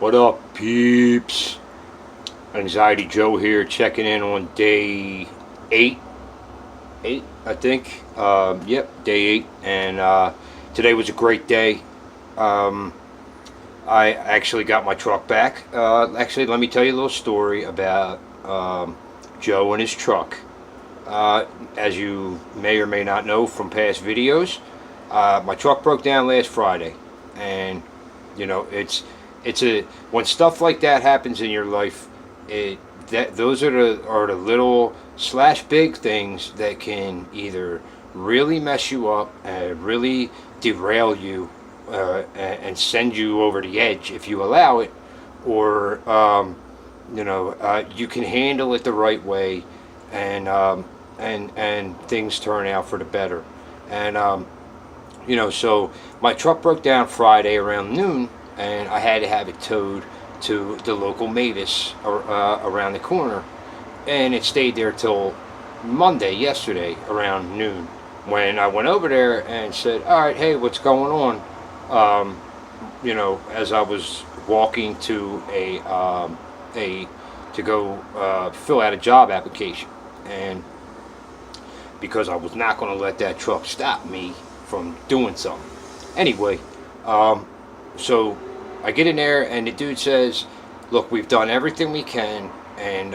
What up, peeps? Anxiety Joe here, checking in on day eight. Eight, I think. Yep, day eight. And today was a great day. Um, I actually got my truck back. Actually, let me tell you a little story about Joe and his truck. As you may or may not know from past videos, my truck broke down last Friday, and it's a when stuff like that happens in your life, it that those are the little slash big things that can either really mess you up and really derail you, and send you over the edge if you allow it, or you can handle it the right way, and things turn out for the better. And so my truck broke down Friday around noon, and I had to have it towed to the local Mavis around the corner, and it stayed there till Monday, yesterday, around noon, when I went over there and said, "All right, hey, what's going on?" As I was walking to a to go fill out a job application, and because I was not going to let that truck stop me from doing something. Anyway, so I get in there, and the dude says, "Look, we've done everything we can, and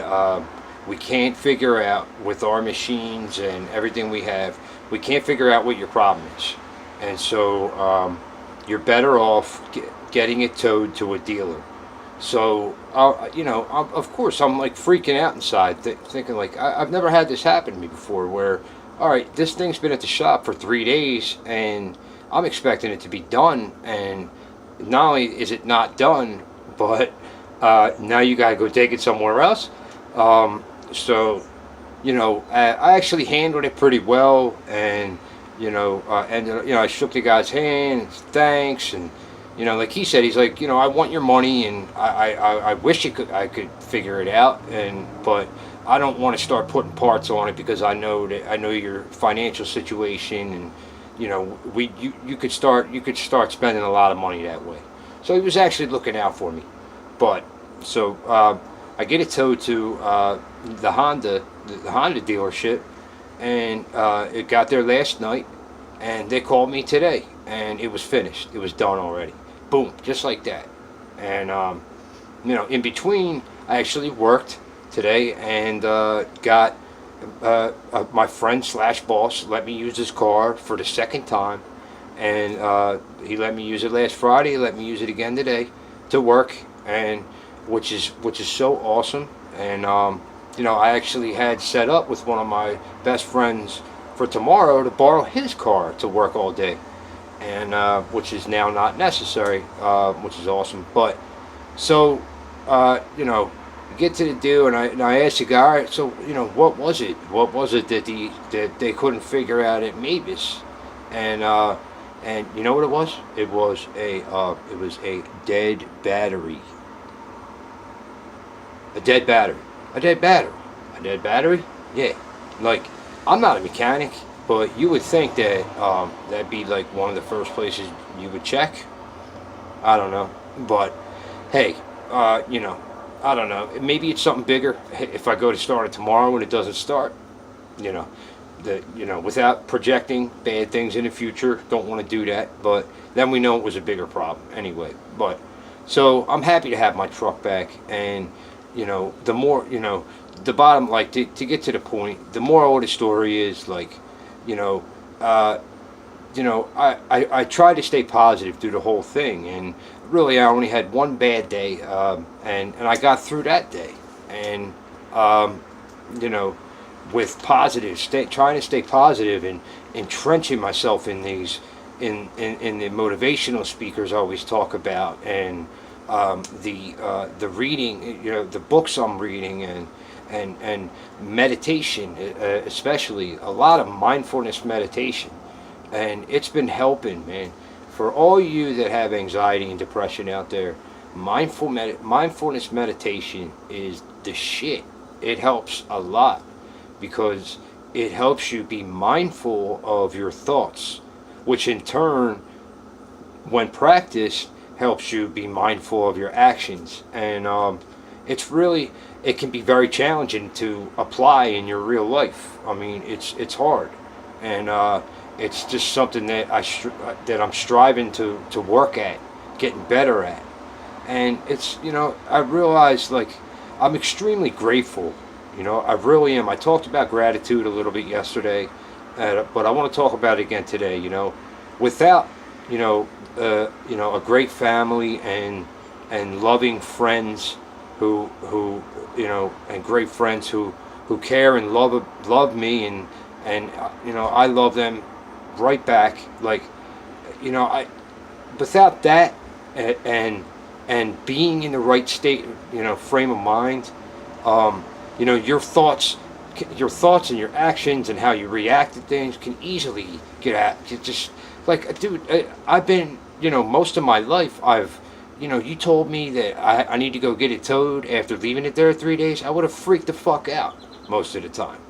we can't figure out with our machines and everything we have. We can't figure out what your problem is, and so you're better off getting it towed to a dealer." So, of course, I'm like freaking out inside, thinking like I've never had this happen to me before. Where, all right, this thing's been at the shop for 3 days, and I'm expecting it to be done, and not only is it not done, but now you gotta go take it somewhere else. So, I actually handled it pretty well, and I shook the guy's hand, thanks, and like he said, he's like, I want your money, and I wish I could figure it out, but I don't want to start putting parts on it because I know your financial situation, and you could start spending a lot of money that way. So he was actually looking out for me. But so I get it towed to the Honda dealership, and it got there last night, and they called me today, and it was finished. It was done already. Boom, just like that. And in between, I actually worked today, and got my friend slash boss let me use his car for the second time, and he let me use it last Friday. He let me use it again today to work, and which is so awesome. And I actually had set up with one of my best friends for tomorrow to borrow his car to work all day, and which is now not necessary, which is awesome. But so get to the deal, and I asked the guy, all right, so what was it? What was it that they couldn't figure out at Mavis? And you know what it was? It was a dead battery. A dead battery. A dead battery. A dead battery? Yeah. Like, I'm not a mechanic, but you would think that that'd be like one of the first places you would check. I don't know, but hey, I don't know. Maybe it's something bigger. If I go to start it tomorrow and it doesn't start, without projecting bad things in the future, don't want to do that. But then we know it was a bigger problem anyway. But so I'm happy to have my truck back, and the more the bottom, like to get to the point, the moral of the story is like, I tried to stay positive through the whole thing, and really I only had one bad day, and I got through that day, and with positive, trying to stay positive, and entrenching myself in these in the motivational speakers I always talk about, and the reading, the books I'm reading, and meditation, especially a lot of mindfulness meditation. And it's been helping, man. For all you that have anxiety and depression out there, mindfulness meditation is the shit. It helps a lot, because it helps you be mindful of your thoughts, which in turn, when practiced, helps you be mindful of your actions. And it's really, it can be very challenging to apply in your real life. I mean, it's hard, and it's just something that that I'm striving to work at, getting better at. And it's, I realize, like, I'm extremely grateful. I really am. I talked about gratitude a little bit yesterday, but I want to talk about it again today. Without a great family and loving friends who and great friends who care and love me, and I love them right back. Like, I without that, and being in the right state, frame of mind, your thoughts and your actions and how you react to things can easily get at you. Just like, dude, I've been, most of my life, you told me that I need to go get it towed after leaving it there 3 days. I would have freaked the fuck out most of the time,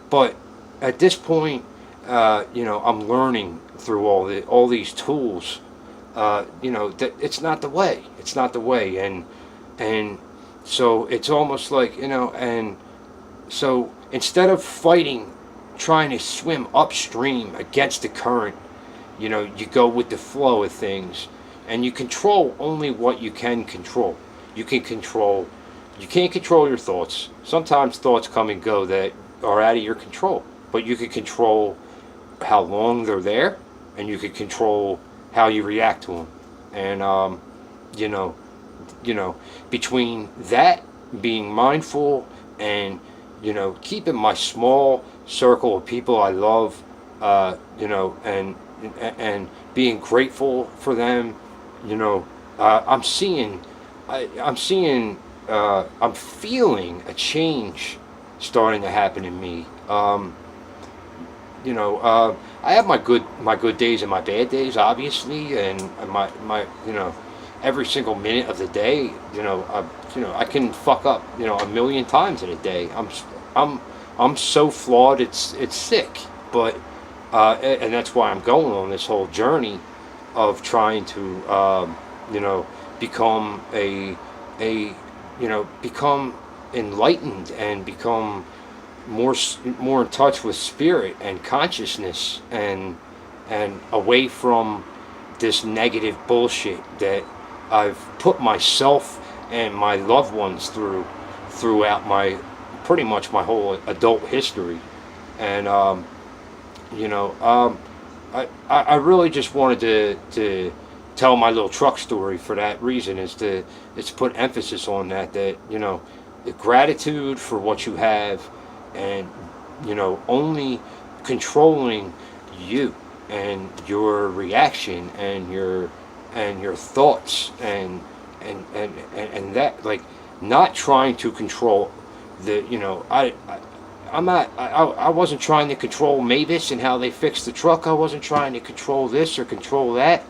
but at this point, I'm learning through all these tools, that it's not the way. It's not the way, and so it's almost like, and so instead of fighting, trying to swim upstream against the current, you go with the flow of things, and you control only what you can control. You can't control your thoughts. Sometimes thoughts come and go that are out of your control, but you can control how long they're there, and you can control how you react to them. And between that, being mindful, and keeping my small circle of people I love, and being grateful for them, I'm feeling a change starting to happen in me. I have my good days and my bad days, obviously, and my every single minute of the day, I can fuck up, a million times in a day. I'm so flawed, it's sick. But and that's why I'm going on this whole journey of trying to become become enlightened, and become more in touch with spirit and consciousness, and away from this negative bullshit that I've put myself and my loved ones throughout pretty much my whole adult history. And I really just wanted to tell my little truck story for that reason, is to put emphasis on that the gratitude for what you have, and only controlling you and your reaction and your thoughts, and that, like, not trying to control I wasn't trying to control Mavis and how they fixed the truck. I wasn't trying to control this or control that.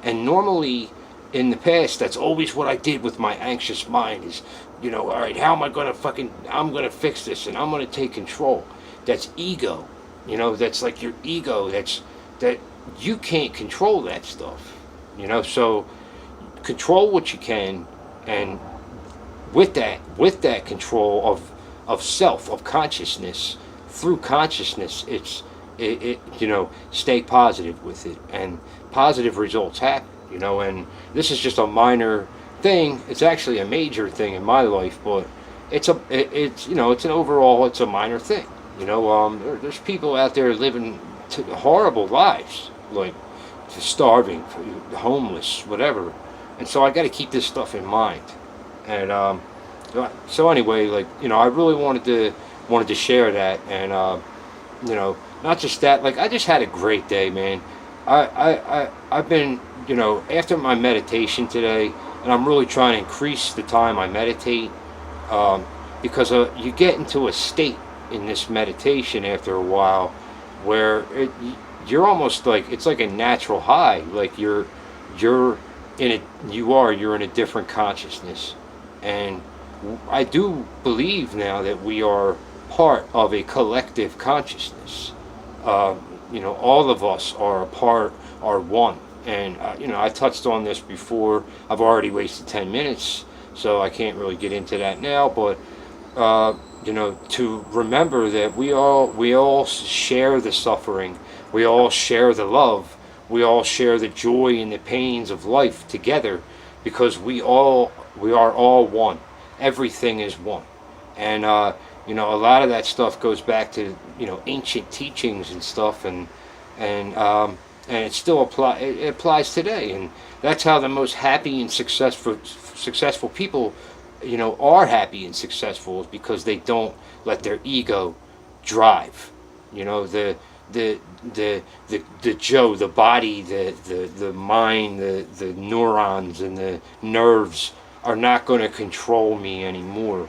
And normally, in the past, that's always what I did with my anxious mind, is, all right, how am I going to I'm going to fix this, and I'm going to take control. That's ego. That's like your ego. That you can't control that stuff. So control what you can, and with that control of self, of consciousness, through consciousness, stay positive with it, and positive results happen. And this is just a minor thing. It's actually a major thing in my life, but it's an overall, it's a minor thing. There's people out there living horrible lives, like starving, homeless, whatever. And so I got to keep this stuff in mind. And so anyway, like, I really wanted to share that, and not just that. Like, I just had a great day, man. I've been, after my meditation today, and I'm really trying to increase the time I meditate, because you get into a state in this meditation after a while where you're almost like, it's like a natural high. Like you're in a different consciousness. And I do believe now that we are part of a collective consciousness. All of us are one. And I touched on this before. I've already wasted 10 minutes, so I can't really get into that now. But to remember that we all share the suffering, we all share the love, we all share the joy and the pains of life together, because we are all one. Everything is one. And a lot of that stuff goes back to ancient teachings and stuff, and it still it applies today. And that's how the most happy and successful people are happy and successful, is because they don't let their ego drive. The Joe, the body, the mind, the neurons and the nerves are not going to control me anymore.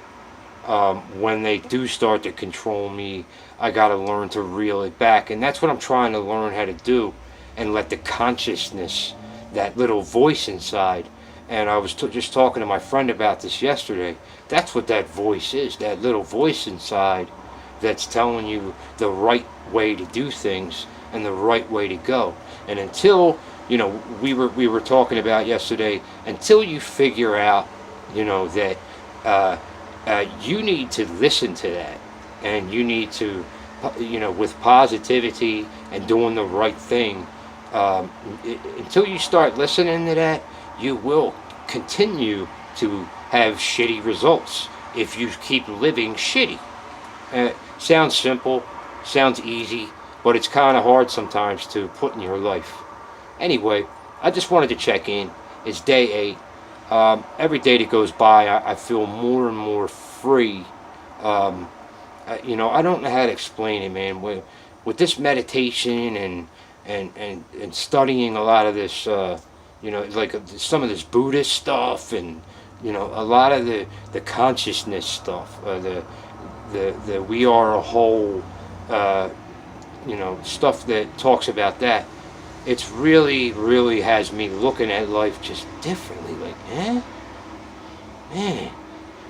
When they do start to control me, I got to learn to reel it back. And that's what I'm trying to learn how to do, and let the consciousness, that little voice inside, and I was just talking to my friend about this yesterday, that's what that voice is, that little voice inside that's telling you the right way to do things and the right way to go. And until, we were talking about yesterday, until you figure out, that you need to listen to that, and you need to, with positivity and doing the right thing, until you start listening to that, you will continue to have shitty results if you keep living shitty. Sounds simple, sounds easy, but it's kind of hard sometimes to put in your life. Anyway, I just wanted to check in. It's day 8. Every day that goes by, I feel more and more free. I don't know how to explain it, man. With this meditation and studying a lot of this, like some of this Buddhist stuff, and a lot of the consciousness stuff, the we are a whole, stuff that talks about that. It's really has me looking at life just differently. Like, man,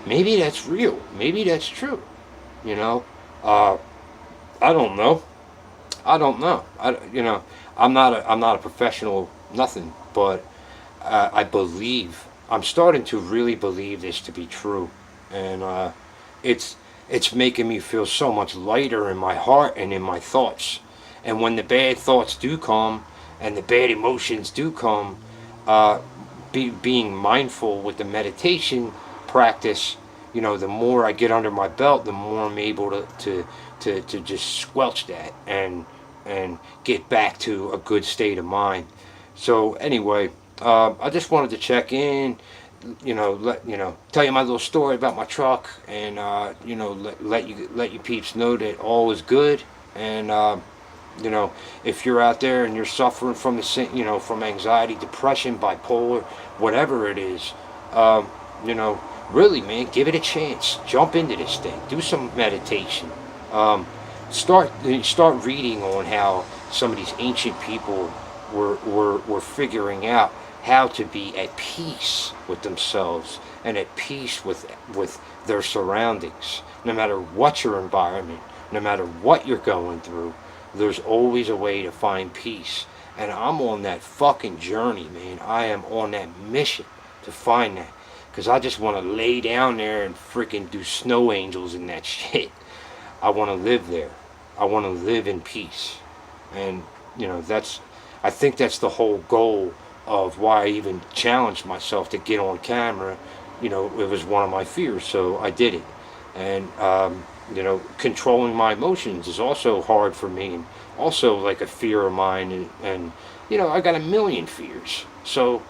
maybe that's real. Maybe that's true. I don't know. I'm not a professional, nothing, but I'm starting to really believe this to be true, and it's making me feel so much lighter in my heart and in my thoughts. And when the bad thoughts do come and the bad emotions do come, being mindful with the meditation practice, the more I get under my belt, the more I'm able to just squelch that and get back to a good state of mind. So anyway, I just wanted to check in, tell you my little story about my truck, and let you peeps know that all is good. And if you're out there and you're suffering from from anxiety, depression, bipolar, whatever it is, really, man, give it a chance. Jump into this thing. Do some meditation. Start reading on how some of these ancient people were figuring out how to be at peace with themselves and at peace with their surroundings. No matter what your environment, no matter what you're going through, there's always a way to find peace. And I'm on that fucking journey, man. I am on that mission to find that. Because I just want to lay down there and freaking do snow angels and that shit. I want to live there. I want to live in peace. And, I think that's the whole goal of why I even challenged myself to get on camera. It was one of my fears, so I did it. And, controlling my emotions is also hard for me, and also like a fear of mine. And I got a million fears. So,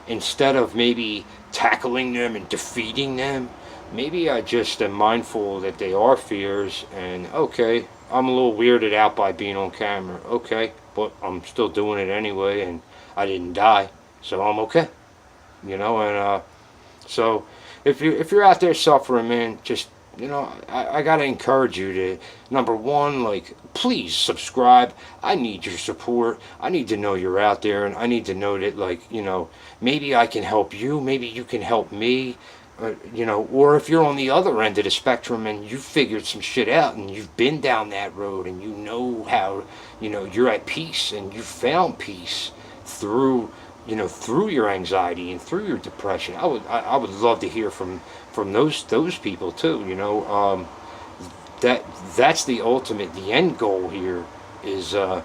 instead of maybe tackling them and defeating them, maybe I just am mindful that they are fears, and okay, I'm a little weirded out by being on camera, okay, but I'm still doing it anyway, and I didn't die, so I'm okay, and so if you're out there suffering, man, just, I gotta encourage you to, number one, like, please subscribe. I need your support. I need to know you're out there, and I need to know that, like, maybe I can help you, maybe you can help me. you know, or if you're on the other end of the spectrum and you figured some shit out and you've been down that road and you know how, you know, you're at peace and you found peace through, you know, through your anxiety and through your depression. I would love to hear from those people too. You know, that's the ultimate, the end goal here is the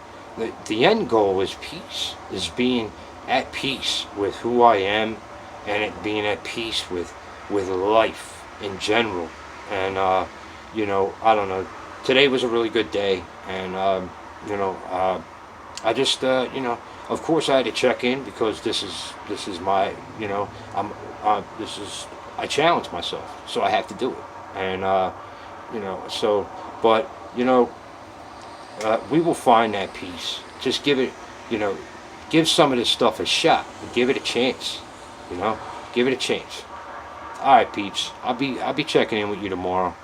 end goal is peace, is being at peace with who I am, and it being at peace with life in general. And you know, I don't know. Today was a really good day, and you know, I just you know, of course I had to check in because this is my, you know, this is, I challenge myself, so I have to do it. And you know, so, but you know, we will find that peace. Just give it, you know, give some of this stuff a shot. Give it a chance. You know, give it a chance. All right, peeps. I'll be checking in with you tomorrow.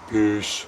Peace.